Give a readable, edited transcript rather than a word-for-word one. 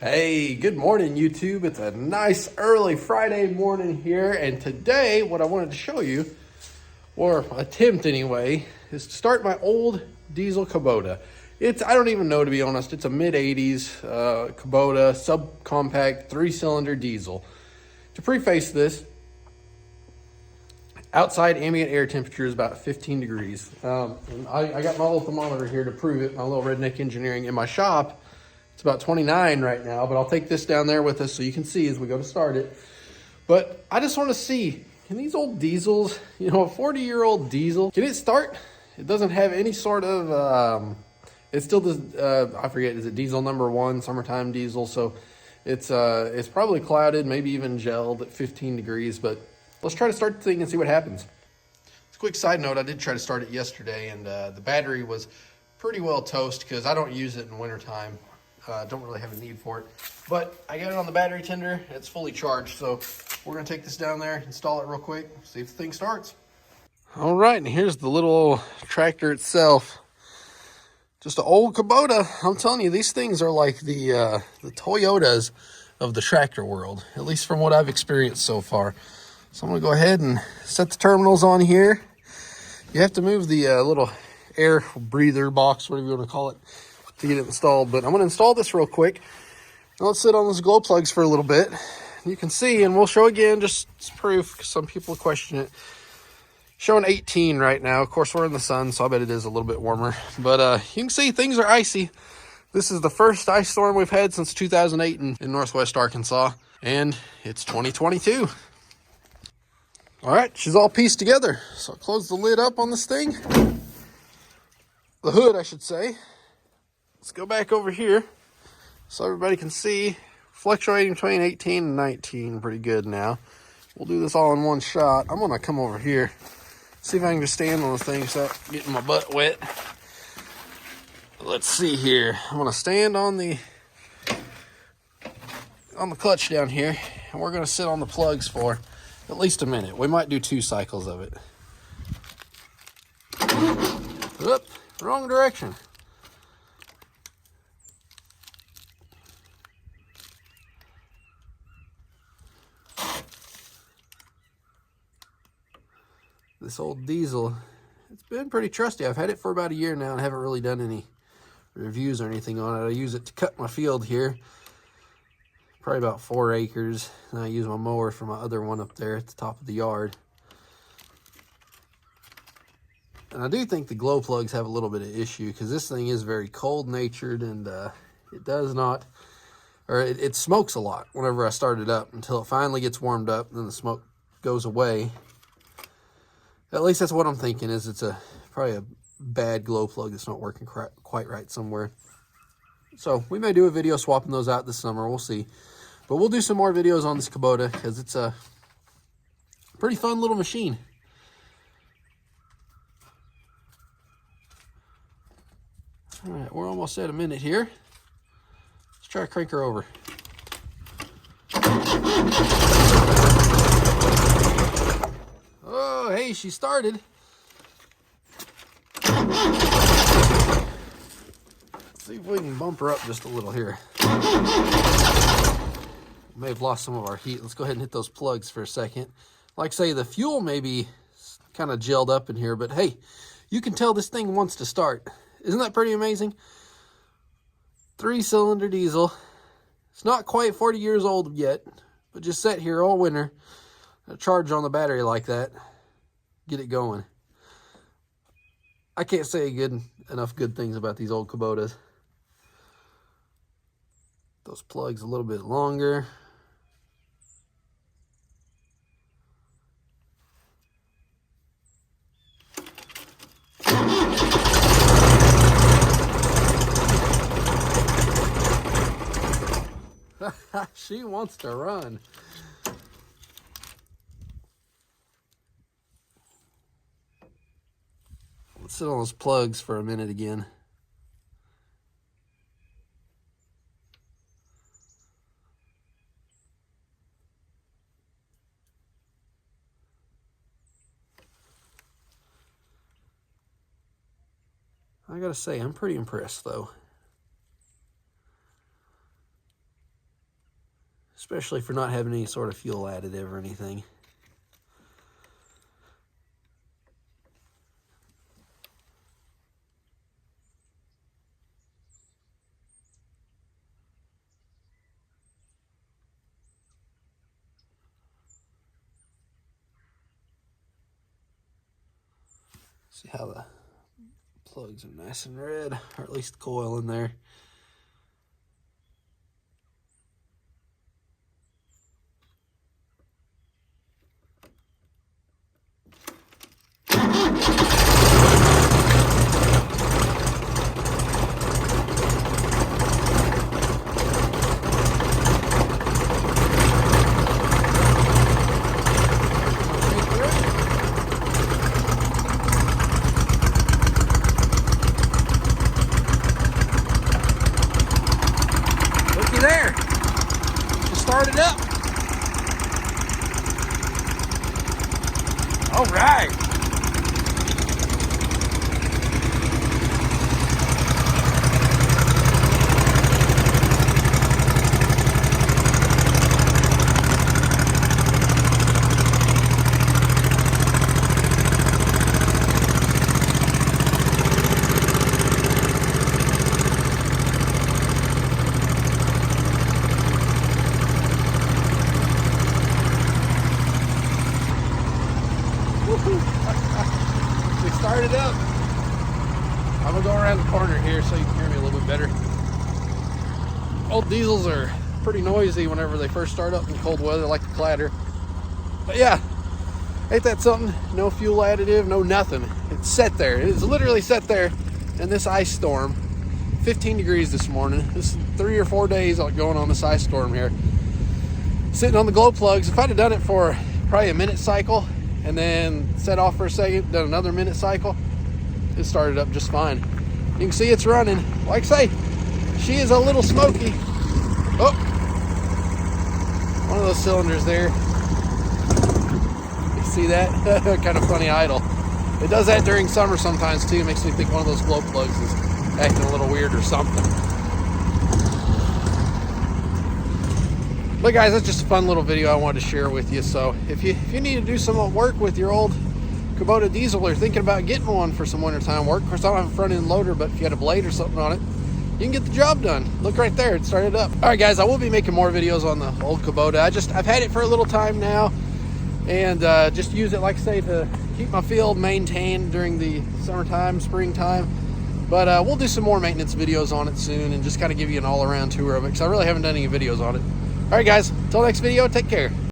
Hey, good morning, YouTube. It's a nice early Friday morning here, and today what I wanted to show you, or attempt anyway, is to start my old diesel Kubota. I don't even know, to be honest. It's a mid-80s Kubota subcompact 3-cylinder diesel. To preface this, outside ambient air temperature is about 15 degrees. And I got my little thermometer here to prove it, my little redneck engineering in my shop. It's about 29 right now, but I'll take this down there with us so you can see as we go to start it. But I just want to see, can these old diesels, a 40-year-old diesel, can it start? It doesn't have any sort of, it still does, I forget, is it diesel number 1, summertime diesel? So it's probably clouded, maybe even gelled at 15 degrees, but let's try to start the thing and see what happens. As a quick side note, I did try to start it yesterday, and the battery was pretty well toast because I don't use it in wintertime. Don't really have a need for it, but I got it on the battery tender. It's fully charged, so we're gonna take this down there, install it real quick, see if the thing starts. All right, and here's the little tractor itself. Just an old Kubota. I'm telling you, these things are like the Toyotas of the tractor world, at least from what I've experienced so far. So I'm gonna go ahead and set the terminals on here. You have to move the little air breather box, whatever you want to call it, to get it installed. But I'm going to install this real quick. Now let's sit on those glow plugs for a little bit. You can see, and we'll show again, just as proof, because some people question it. Showing 18 right now. Of course, we're in the sun, so I bet it is a little bit warmer. But you can see things are icy. This is the first ice storm we've had since 2008 in northwest Arkansas, and it's 2022. All right, she's all pieced together. So I'll close the lid up on this thing. The hood, I should say. Let's go back over here so everybody can see. Fluctuating between 18 and 19, pretty good now. We'll do this all in one shot. I'm gonna come over here, see if I can just stand on the thing without getting my butt wet. Let's see here. I'm gonna stand on the clutch down here, and we're gonna sit on the plugs for at least a minute. We might do 2 cycles of it. Oop, wrong direction. This old diesel, it's been pretty trusty. I've had it for about a year now and haven't really done any reviews or anything on it. I use it to cut my field here, probably about 4 acres. And I use my mower for my other one up there at the top of the yard. And I do think the glow plugs have a little bit of issue because this thing is very cold natured, and it does not, or it smokes a lot whenever I start it up until it finally gets warmed up, and then the smoke goes away. At least that's what I'm thinking, is it's probably a bad glow plug that's not working quite right somewhere. So we may do a video swapping those out this summer. We'll see. But we'll do some more videos on this Kubota because it's a pretty fun little machine. All right, we're almost at a minute here. Let's try to crank her over. Oh, hey, she started. Let's see if we can bump her up just a little here. We may have lost some of our heat. Let's go ahead and hit those plugs for a second. Like I say, the fuel may be kind of gelled up in here, but hey, you can tell this thing wants to start. Isn't that pretty amazing? 3-cylinder diesel. It's not quite 40 years old yet, but just sat here all winter. A charge on the battery like that, get it going. I can't say enough good things about these old Kubotas. Those plugs a little bit longer. She wants to run. Let's sit on those plugs for a minute again. I gotta say, I'm pretty impressed though. especially for not having any sort of fuel additive or anything. See how the plugs are nice and red, or at least the coil in there. There, just start it up. All right. We started up. I'm gonna go around the corner here so you can hear me a little bit better. Old diesels are pretty noisy whenever they first start up in cold weather, like the clatter. But yeah, ain't that something? No fuel additive, no nothing. It's set there. It's literally set there in this ice storm. 15 degrees this morning. This is 3 or 4 days going on this ice storm here. Sitting on the glow plugs. If I'd have done it for probably a minute cycle and then set off for a second, done another minute cycle, it started up just fine. You can see it's running. Like I say, she is a little smoky. Oh, one of those cylinders there. You see that? Kind of funny idle. It does that during summer sometimes too. Makes me think one of those glow plugs is acting a little weird or something. But guys, that's just a fun little video I wanted to share with you. So if you need to do some work with your old Kubota diesel or thinking about getting one for some wintertime work, of course I don't have a front end loader, but if you had a blade or something on it, you can get the job done. Look right there, it started up. All right guys, I will be making more videos on the old Kubota. I've had it for a little time now, and just use it, like I say, to keep my field maintained during the summertime, springtime. But we'll do some more maintenance videos on it soon and just kind of give you an all-around tour of it, because I really haven't done any videos on it. All right guys, until next video, take care.